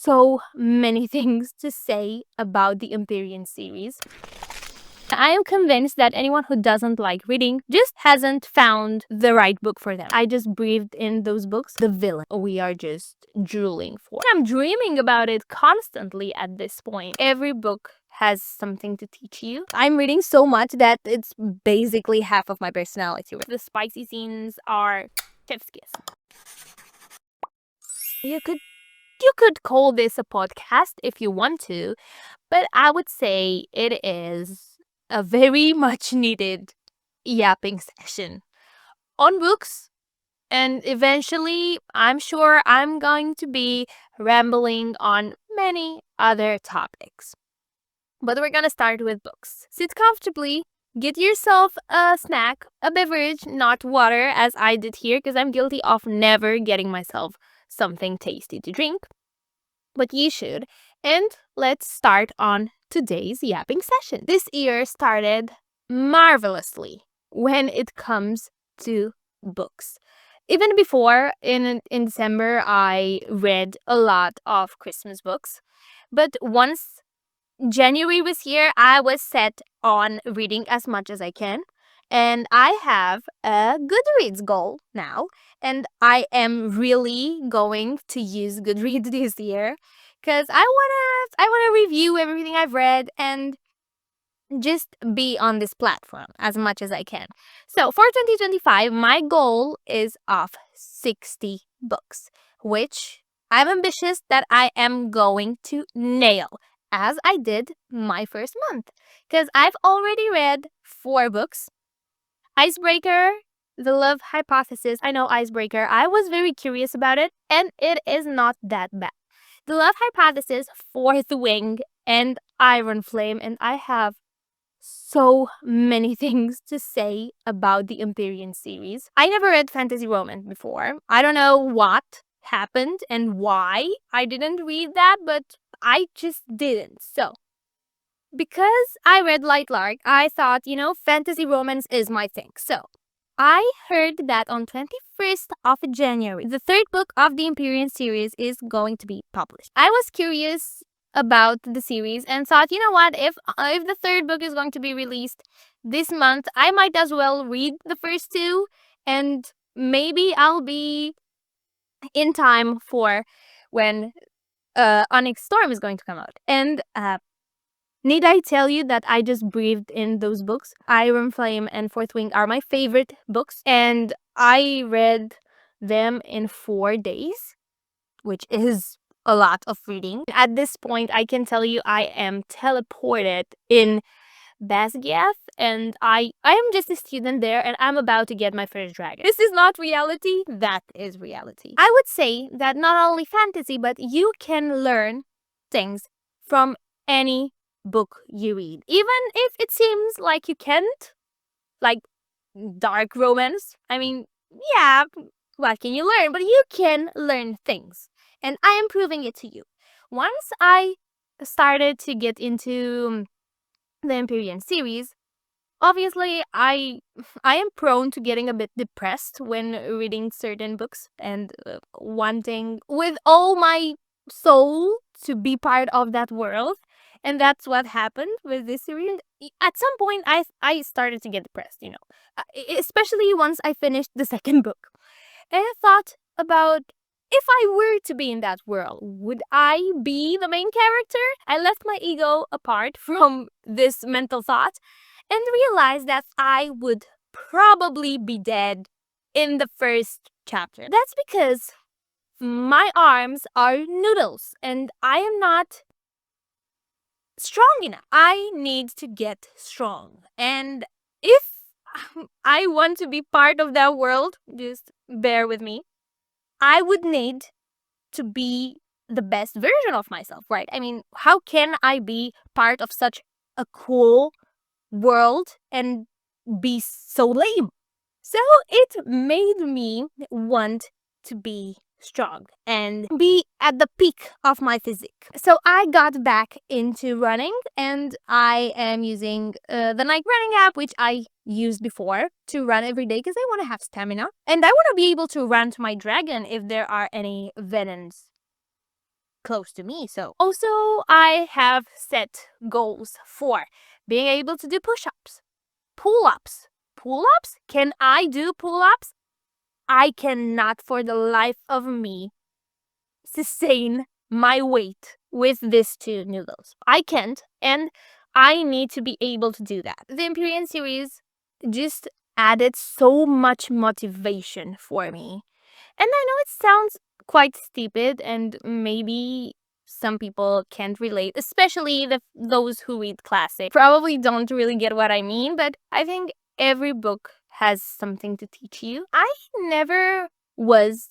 so many things to say about the Empyrean series. I am convinced that anyone who doesn't like reading just hasn't found the right book for them. I just breathed in those books. The villain we are just drooling for. I'm dreaming about it constantly at this point. Every book has something to teach you. I'm reading so much that it's basically half of my personality. The spicy scenes are chef's kiss. You could call this a podcast if you want to, but I would say it is a very much needed yapping session on books. And eventually, I'm sure I'm going to be rambling on many other topics. But we're gonna start with books. Sit comfortably, get yourself a snack, a beverage, not water as I did here because I'm guilty of never getting myself something tasty to drink. But you should. And let's start on today's yapping session. This year started marvelously when it comes to books. Even before, in December, I read a lot of Christmas books. But once January was here, I was set on reading as much as I can. And I have a Goodreads goal now. And I am really going to use Goodreads this year because I wanna review everything I've read and just be on this platform as much as I can. So for 2025, my goal is of 60 books, which I'm ambitious that I am going to nail as I did my first month. Because I've already read 4 books. Icebreaker, The Love Hypothesis. I know Icebreaker. I was very curious about it, and it is not that bad. The Love Hypothesis, Fourth Wing, and Iron Flame, and I have so many things to say about the Empyrean series. I never read fantasy romance before. I don't know what happened and why I didn't read that, but I just didn't. So, because I read Light Lark, I thought, fantasy romance is my thing. So, I heard that on 21st of January, the 3rd book of the Empyrean series is going to be published. I was curious about the series and thought, you know what, if the 3rd book is going to be released this month, I might as well read the first 2 and maybe I'll be in time for when Onyx Storm is going to come out. And need I tell you that I just breathed in those books? Iron Flame and Fourth Wing are my favorite books, and I read them in 4 days, which is a lot of reading. At this point, I can tell you I am teleported in Basgiath, and I am just a student there, and I'm about to get my first dragon. This is not reality, that is reality. I would say that not only fantasy, but you can learn things from any book you read. Even if it seems like you can't, like dark romance. I mean, yeah, what can you learn? But you can learn things. And I am proving it to you. Once I started to get into the Empyrean series, obviously I am prone to getting a bit depressed when reading certain books and wanting with all my soul to be part of that world. And that's what happened with this series. At some point, I started to get depressed, especially once I finished the 2nd book. And I thought about if I were to be in that world, would I be the main character? I left my ego apart from this mental thought and realized that I would probably be dead in the first chapter. That's because my arms are noodles and I am not strong enough. I need to get strong. And if I want to be part of that world, just bear with me, I would need to be the best version of myself, right? I mean, how can I be part of such a cool world and be so lame? So it made me want to be strong and be at the peak of my physique. So I got back into running and I am using the Nike running app, which I used before to run every day because I want to have stamina and I want to be able to run to my dragon if there are any venoms close to me. So also I have set goals for being able to do push-ups, pull-ups. Pull-ups? Can I do pull-ups? I cannot for the life of me sustain my weight with these two noodles. I can't, and I need to be able to do that. The Empyrean series just added so much motivation for me. And I know it sounds quite stupid, and maybe some people can't relate, especially those who read classic. Probably don't really get what I mean, but I think every book has something to teach you. I never was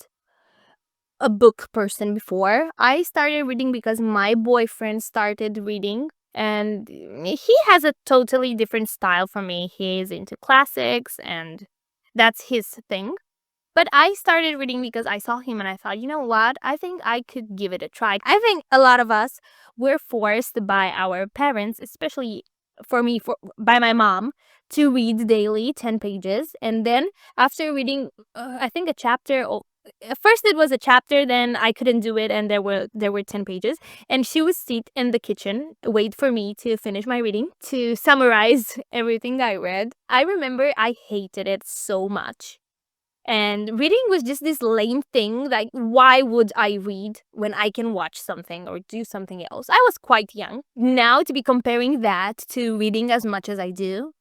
a book person before. I started reading because my boyfriend started reading, and he has a totally different style from me. He's into classics, and that's his thing. But I started reading because I saw him and I thought, you know what? I think I could give it a try. I think a lot of us were forced by our parents, especially for me, by my mom, to read daily 10 pages. And then after reading, I think a chapter, at first it was a chapter, then I couldn't do it, and there were 10 pages. And she would sit in the kitchen, wait for me to finish my reading, to summarize everything I read. I remember I hated it so much. And reading was just this lame thing. Like, why would I read when I can watch something or do something else? I was quite young. Now, to be comparing that to reading as much as I do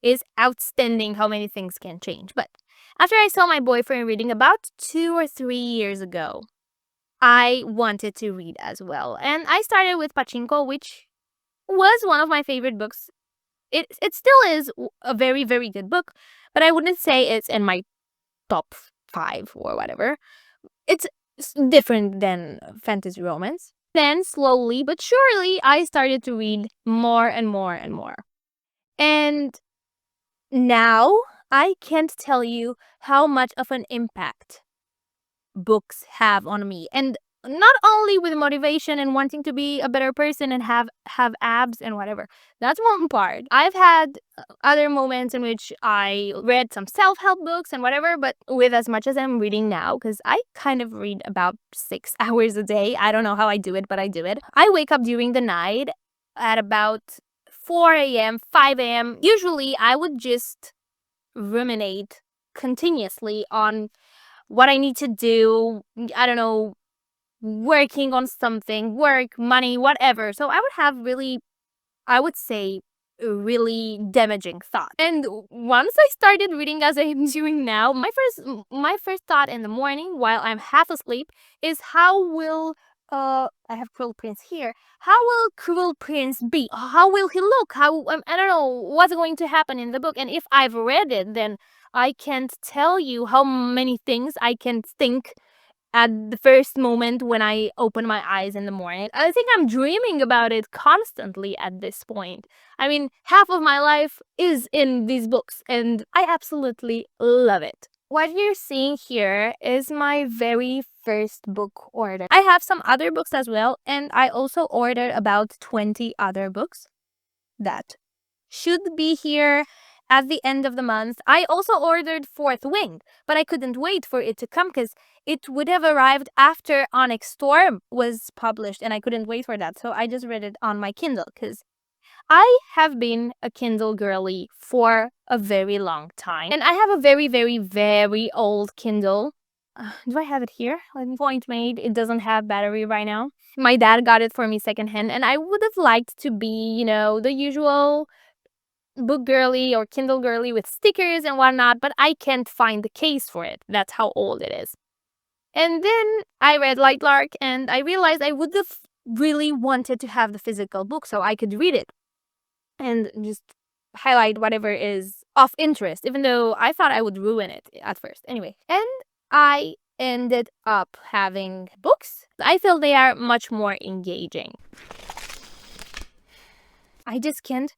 is outstanding how many things can change. But after I saw my boyfriend reading about 2 or 3 years ago, I wanted to read as well. And I started with Pachinko, which was one of my favorite books. It still is a very, very good book, but I wouldn't say it's in my top 5 or whatever. It's different than fantasy romance. Then slowly but surely, I started to read more and more and more. And now I can't tell you how much of an impact books have on me. And not only with motivation and wanting to be a better person and have abs and whatever. That's one part. I've had other moments in which I read some self-help books and whatever, but with as much as I'm reading now, because I kind of read about 6 hours a day. I don't know how I do it, but I do it. I wake up during the night at about 4 a.m., 5 a.m. Usually I would just ruminate continuously on what I need to do. I don't know, working on something, work, money, whatever. So I would have really, I would say, really damaging thought. And once I started reading as I'm doing now, my first thought in the morning while I'm half asleep is how will I have Cruel Prince here. How will Cruel Prince be? How will he look? How I don't know what's going to happen in the book. And if I've read it, then I can't tell you how many things I can think at the first moment when I open my eyes in the morning. I think I'm dreaming about it constantly at this point. I mean, half of my life is in these books, and I absolutely love it. What you're seeing here is my very first book order. I have some other books as well, and I also ordered about 20 other books that should be here at the end of the month. I also ordered Fourth Wing, but I couldn't wait for it to come because it would have arrived after Onyx Storm was published, and I couldn't wait for that. So I just read it on my Kindle because I have been a Kindle girly for a very long time. And I have a very, very, very old Kindle. Do I have it here? Point made, it doesn't have battery right now. My dad got it for me secondhand, and I would have liked to be, the usual book girly or Kindle girly with stickers and whatnot, but I can't find the case for it. That's how old it is. And then I read Light Lark, and I realized I would have really wanted to have the physical book so I could read it and just highlight whatever is of interest, even though I thought I would ruin it at first. Anyway, and I ended up having books. I feel they are much more engaging. I just can't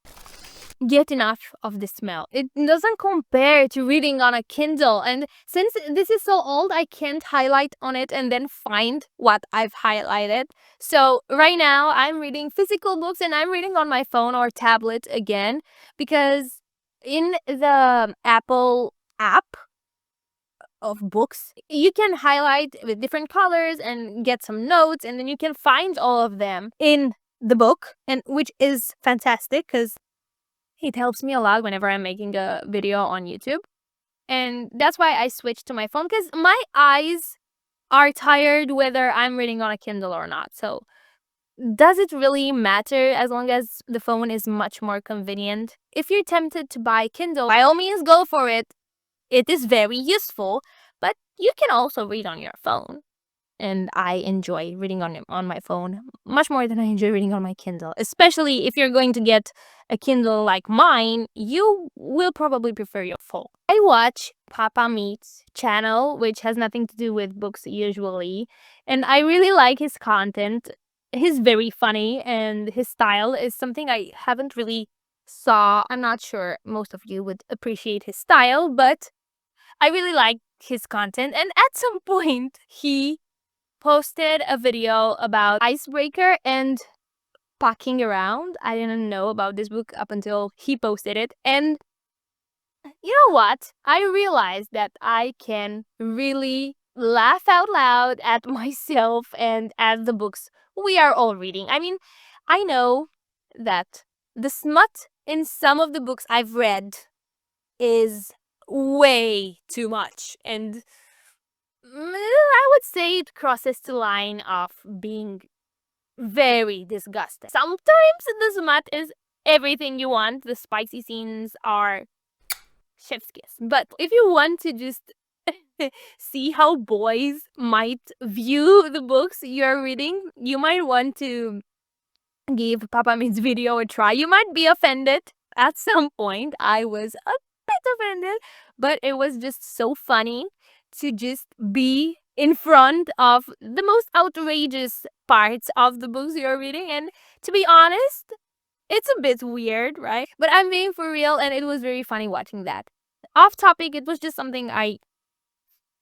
get enough of the smell. It doesn't compare to reading on a Kindle. And since this is so old, I can't highlight on it and then find what I've highlighted. So right now I'm reading physical books, and I'm reading on my phone or tablet again, because in the Apple app, of books. You can highlight with different colors and get some notes, and then you can find all of them in the book, and which is fantastic because it helps me a lot whenever I'm making a video on YouTube. And that's why I switched to my phone, because my eyes are tired whether I'm reading on a Kindle or not. So does it really matter as long as the phone is much more convenient? If you're tempted to buy Kindle, by all means go for it. It is very useful, but you can also read on your phone. And I enjoy reading on my phone much more than I enjoy reading on my Kindle. Especially if you're going to get a Kindle like mine, you will probably prefer your phone. I watch Papa Meat's channel, which has nothing to do with books usually, and I really like his content. He's very funny, and his style is something I haven't really saw. I'm not sure most of you would appreciate his style, but I really like his content. And at some point, he posted a video about Icebreaker and Packing Around. I didn't know about this book up until he posted it. And you know what? I realized that I can really laugh out loud at myself and at the books we are all reading. I mean, I know that the smut in some of the books I've read is way too much. And I would say it crosses the line of being very disgusting. Sometimes the smut is everything you want. The spicy scenes are chef's kiss. But if you want to just see how boys might view the books you're reading, you might want to give Papa Meat's video a try. You might be offended at some point. I was a bit offended, but it was just so funny to just be in front of the most outrageous parts of the books you're reading. And to be honest, it's a bit weird, right? But I'm being for real, and it was very funny watching that. Off topic, it was just something I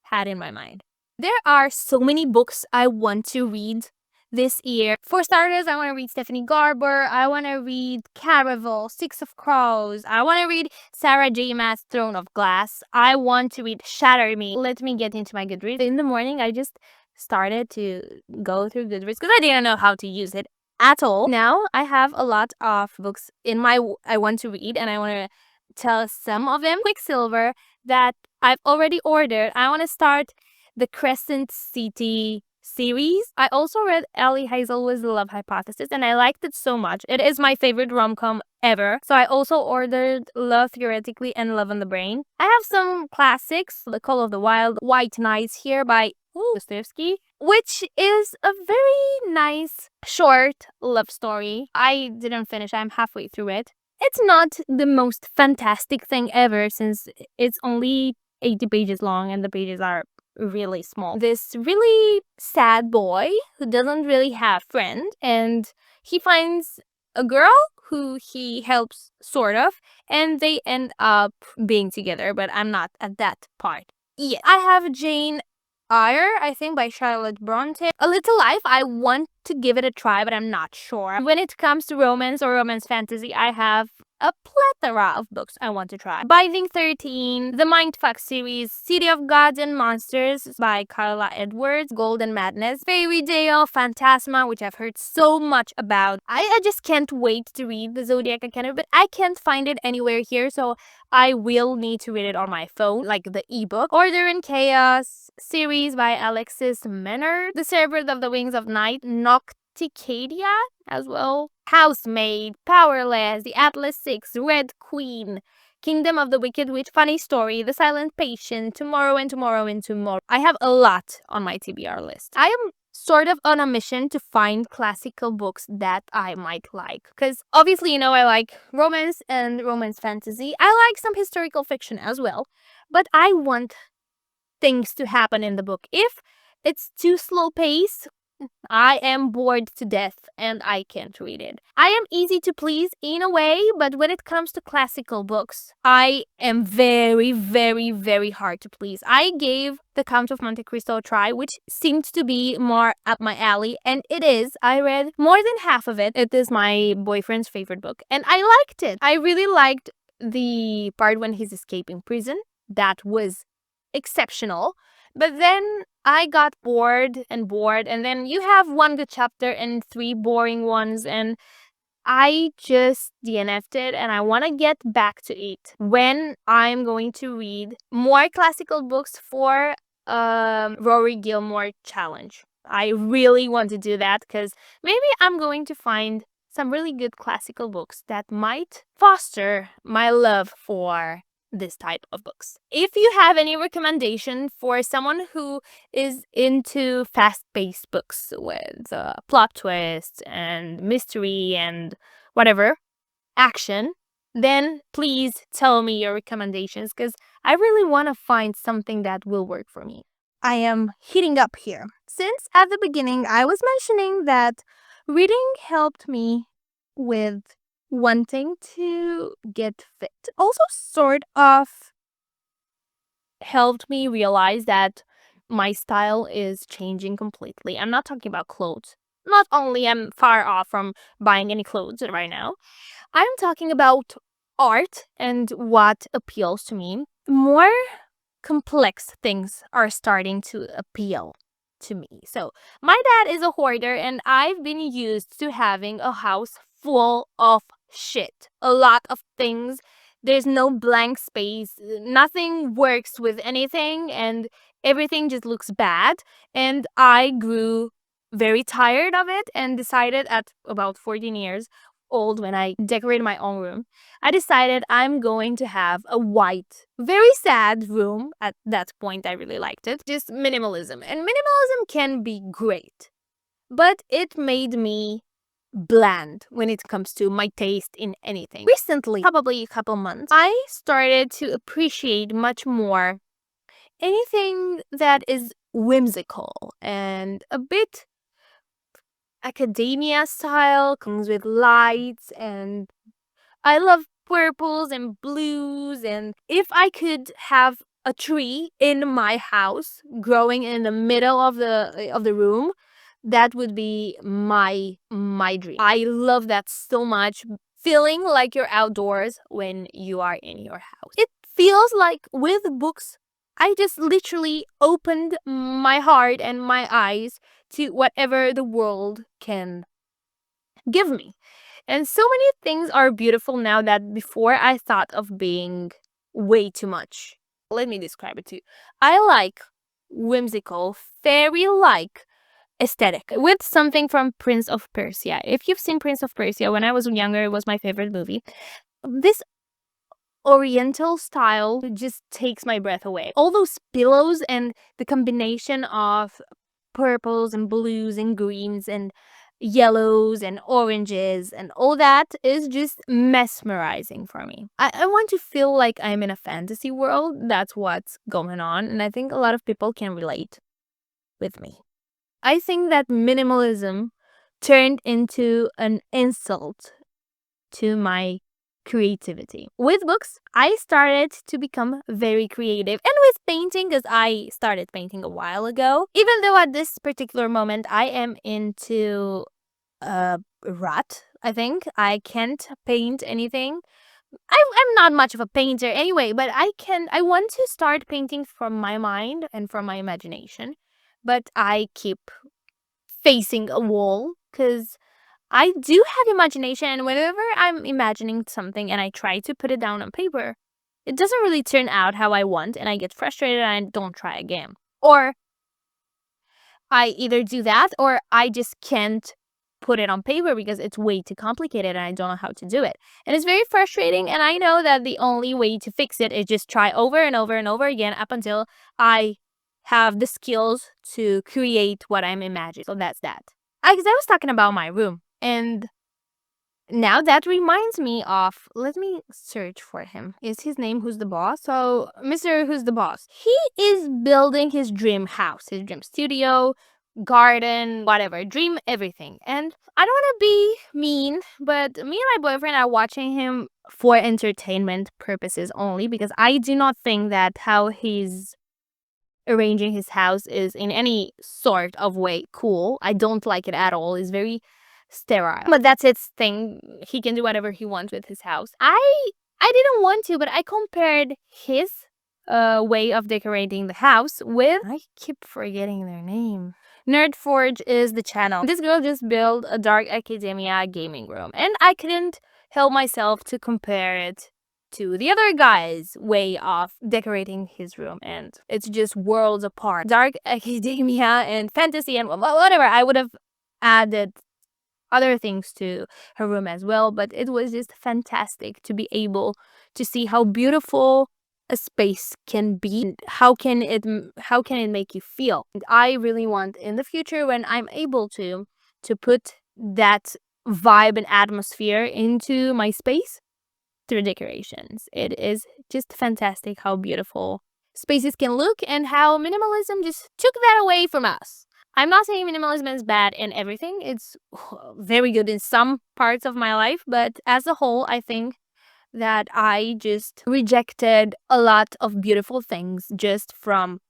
had in my mind. There are so many books I want to read this year. For starters, I want to read Stephanie Garber. I want to read Caraval, Six of Crows. I want to read Sarah J. Maas' Throne of Glass. I want to read Shatter Me. Let me get into my Goodreads. In the morning, I just started to go through Goodreads because I didn't know how to use it at all. Now, I have a lot of books in my I want to read, and I want to tell some of them. Quicksilver that I've already ordered. I want to start the Crescent City series. I also read Ellie Hazelwood's The Love Hypothesis, and I liked it so much. It is my favorite rom-com ever. So I also ordered Love Theoretically and Love on the Brain. I have some classics, The Call of the Wild, White Nights here by Dostoevsky, which is a very nice short love story. I didn't finish. I'm halfway through it. It's not the most fantastic thing ever since it's only 80 pages long and the pages are really small. This really sad boy who doesn't really have friends, and he finds a girl who he helps sort of, and they end up being together, but I'm not at that part yet. I have Jane Eyre, I think, by Charlotte Bronte. A Little Life, I want to give it a try, but I'm not sure. When it comes to romance or romance fantasy, I have a plethora of books I want to try. Binding 13, the Mindfuck series, City of Gods and Monsters by Carla Edwards, Golden Madness, Fairy Tale, Phantasma, which I've heard so much about. I just can't wait to read the Zodiac Academy, but I can't find it anywhere here, so I will need to read it on my phone, like the ebook. Order in Chaos series by Alexis Menard, The Serpent of the Wings of Night, Nocticadia as well, Housemaid, Powerless, The Atlas Six, Red Queen, Kingdom of the Wicked Witch, Funny Story, The Silent Patient, Tomorrow and Tomorrow and Tomorrow. I have a lot on my TBR list. I am sort of on a mission to find classical books that I might like. Because obviously, you know, I like romance and romance fantasy. I like some historical fiction as well. But I want things to happen in the book. If it's too slow paced, I am bored to death and I can't read it. I am easy to please in a way, but when it comes to classical books, I am very, very, very hard to please. I gave The Count of Monte Cristo a try, which seemed to be more up my alley, and it is. I read more than half of it. It is my boyfriend's favorite book, and I liked it. I really liked the part when he's escaping prison. That was exceptional. But then I got bored and bored, and then you have one good chapter and three boring ones, and I just DNF'd it, and I want to get back to it when I'm going to read more classical books for Rory Gilmore challenge. I really want to do that because maybe I'm going to find some really good classical books that might foster my love for this type of books. If you have any recommendation for someone who is into fast-paced books with plot twists and mystery and whatever, action, then please tell me your recommendations because I really want to find something that will work for me. I am heating up here. Since at the beginning I was mentioning that reading helped me with wanting to get fit. Also sort of helped me realize that my style is changing completely. I'm not talking about clothes. Not only I'm far off from buying any clothes right now, I'm talking about art and what appeals to me. More complex things are starting to appeal to me. So, my dad is a hoarder, and I've been used to having a house full of shit. A lot of things. There's no blank space. Nothing works with anything, and everything just looks bad. And I grew very tired of it and decided at about 14 years old when I decorated my own room. I decided I'm going to have a white, very sad room. At that point, I really liked it. Just minimalism. And minimalism can be great, but it made me bland when it comes to my taste in anything. Recently, probably a couple months, I started to appreciate much more anything that is whimsical and a bit academia style, comes with lights, and I love purples and blues. And if I could have a tree in my house growing in the middle of the room, that would be my dream. I love that so much. Feeling like you're outdoors when you are in your house. It feels like with books, I just literally opened my heart and my eyes to whatever the world can give me. And so many things are beautiful now that before I thought of being way too much. Let me describe it to you. I like whimsical, fairy-like aesthetic with something from Prince of Persia. If you've seen Prince of Persia, when I was younger, it was my favorite movie. This oriental style just takes my breath away. All those pillows and the combination of purples and blues and greens and yellows and oranges and all that is just mesmerizing for me. I want to feel like I'm in a fantasy world. That's what's going on. And I think a lot of people can relate with me. I think that minimalism turned into an insult to my creativity. With books, I started to become very creative. And with painting, because I started painting a while ago, even though at this particular moment I am into a rut, I think. I can't paint anything. I'm not much of a painter anyway, but I want to start painting from my mind and from my imagination. But I keep facing a wall because I do have imagination, and whenever I'm imagining something and I try to put it down on paper, it doesn't really turn out how I want, and I get frustrated and I don't try again. Or I either do that or I just can't put it on paper because it's way too complicated and I don't know how to do it. And it's very frustrating, and I know that the only way to fix it is just try over and over and over again up until I have the skills to create what I'm imagining. So that's that. Because I was talking about my room, and now that reminds me of, let me search for him. Is his name Who's the Boss? So, Mr. Who's the Boss. He is building his dream house, his dream studio, garden, whatever, dream everything. And I don't want to be mean, but me and my boyfriend are watching him for entertainment purposes only because I do not think that how he's arranging his house is in any sort of way cool. I don't like it at all. It's very sterile. But that's its thing. He can do whatever he wants with his house. I didn't want to, but I compared his way of decorating the house with, I keep forgetting their name. Nerdforge is the channel. This girl just built a Dark Academia gaming room, and I couldn't help myself to compare it to the other guy's way of decorating his room, and it's just worlds apart. Dark Academia and fantasy and whatever, I would have added other things to her room as well, but it was just fantastic to be able to see how beautiful a space can be and how can it make you feel. And I really want in the future, when I'm able to put that vibe and atmosphere into my space through decorations. It is just fantastic how beautiful spaces can look and how minimalism just took that away from us. I'm not saying minimalism is bad in everything. It's very good in some parts of my life, but as a whole, I think that I just rejected a lot of beautiful things just from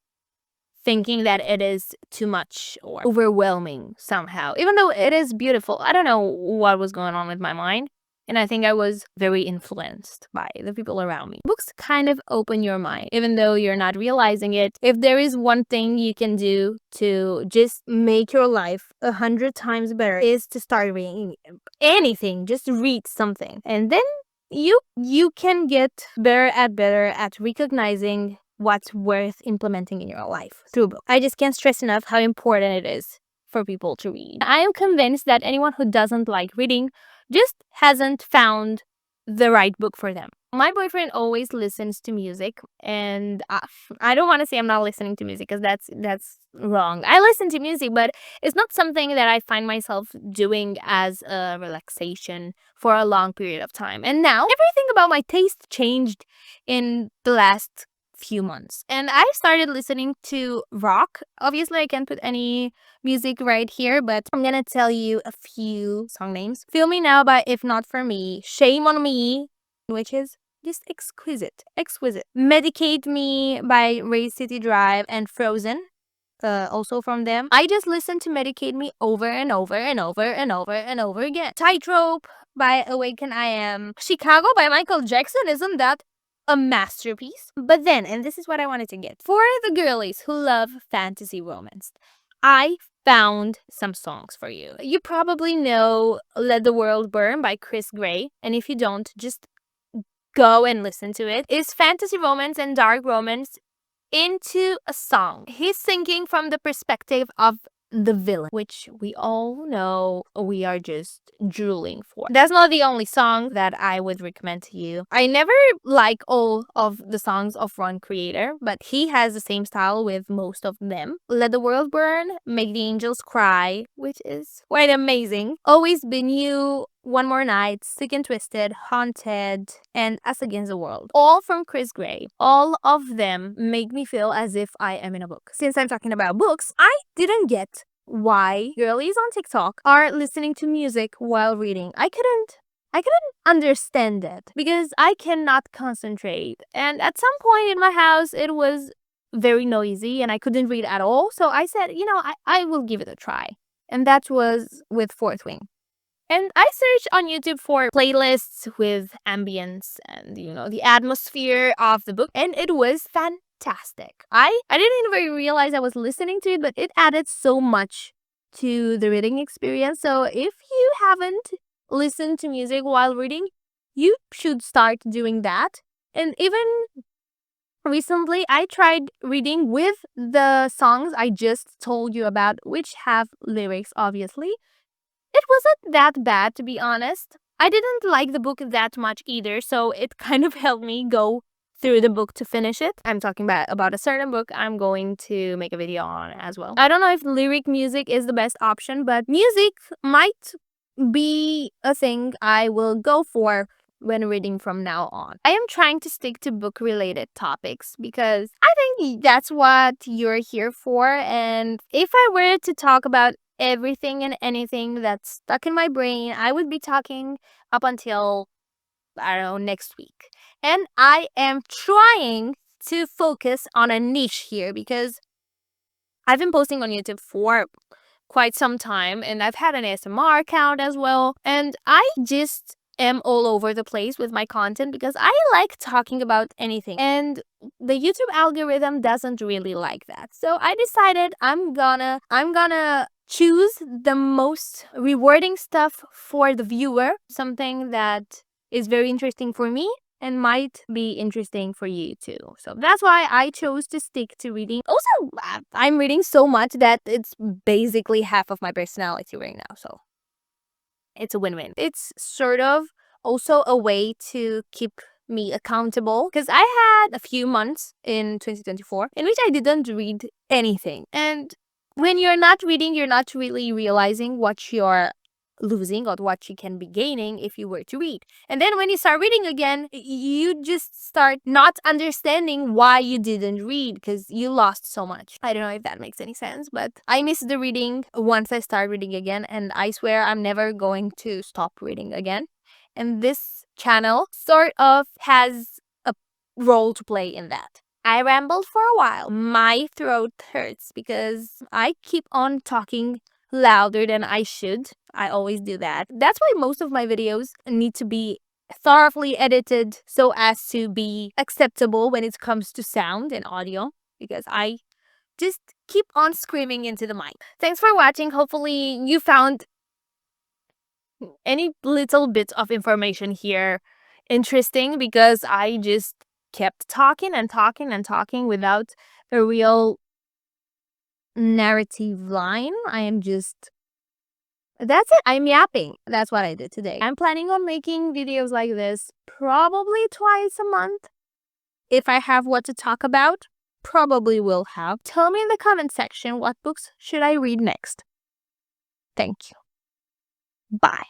thinking that it is too much or overwhelming somehow. Even though it is beautiful, I don't know what was going on with my mind. And I think I was very influenced by the people around me. Books kind of open your mind, even though you're not realizing it. If there is one thing you can do to just make your life 100 times better, is to start reading anything. Just read something. And then you can get better at recognizing what's worth implementing in your life through books. I just can't stress enough how important it is for people to read. I am convinced that anyone who doesn't like reading just hasn't found the right book for them. My boyfriend always listens to music, and I don't want to say I'm not listening to music because that's wrong. I listen to music, but it's not something that I find myself doing as a relaxation for a long period of time. And now everything about my taste changed in the last few months, and I started listening to rock. Obviously, I can't put any music right here, but I'm gonna tell you a few song names. Feel Me Now by If Not For Me, Shame On Me, which is just exquisite. Medicate Me by Ray City Drive and Frozen, also from them. I just listened to Medicate Me over and over and over and over and over again. Tightrope by Awaken I Am. Chicago by Michael Jackson, isn't that a masterpiece? But then, and this is what I wanted to get, for the girlies who love fantasy romance, I found some songs for you. You probably know Let the World Burn by Chris Gray, and if you don't, just go and listen to it. It's fantasy romance and dark romance into a song. He's singing from the perspective of the villain, which we all know we are just drooling for. That's not the only song that I would recommend to you. I never like all of the songs of one creator, but he has the same style with most of them. Let the World Burn, Make the Angels Cry, which is quite amazing. Always Been You, One More Night, Sick and Twisted, Haunted, and Us Against the World. All from Chris Gray. All of them make me feel as if I am in a book. Since I'm talking about books, I didn't get why girlies on TikTok are listening to music while reading. I couldn't understand it because I cannot concentrate. And at some point in my house, it was very noisy and I couldn't read at all. So I said, I will give it a try. And that was with Fourth Wing. And I searched on YouTube for playlists with ambience and, the atmosphere of the book. And it was fantastic. I didn't even realize I was listening to it, but it added so much to the reading experience. So if you haven't listened to music while reading, you should start doing that. And even recently, I tried reading with the songs I just told you about, which have lyrics, obviously. It wasn't that bad, to be honest. I didn't like the book that much either, so it kind of helped me go through the book to finish it. I'm talking about a certain book I'm going to make a video on as well. I don't know if lyric music is the best option, but music might be a thing I will go for when reading from now on. I am trying to stick to book-related topics because I think that's what you're here for, and if I were to talk about everything and anything that's stuck in my brain, I would be talking up until, I don't know, next week. And I am trying to focus on a niche here because I've been posting on YouTube for quite some time and I've had an ASMR account as well. And I just am all over the place with my content because I like talking about anything. And the YouTube algorithm doesn't really like that. So I decided I'm gonna choose the most rewarding stuff for the viewer, something that is very interesting for me and might be interesting for you too. So that's why I chose to stick to reading. Also, I'm reading so much that it's basically half of my personality right now. So it's a win-win. It's sort of also a way to keep me accountable because I had a few months in 2024 in which I didn't read anything. And when you're not reading, you're not really realizing what you're losing or what you can be gaining if you were to read. And then when you start reading again, you just start not understanding why you didn't read because you lost so much. I don't know if that makes any sense, but I miss the reading once I start reading again, and I swear I'm never going to stop reading again. And this channel sort of has a role to play in that. I rambled for a while. My throat hurts because I keep on talking louder than I should. I always do that. That's why most of my videos need to be thoroughly edited so as to be acceptable when it comes to sound and audio because I just keep on screaming into the mic. Thanks for watching. Hopefully you found any little bit of information here interesting because I just kept talking and talking and talking without a real narrative line. That's it. I'm yapping. That's what I did today. I'm planning on making videos like this probably twice a month. If I have what to talk about, probably will have. Tell me in the comment section what books should I read next. Thank you. Bye.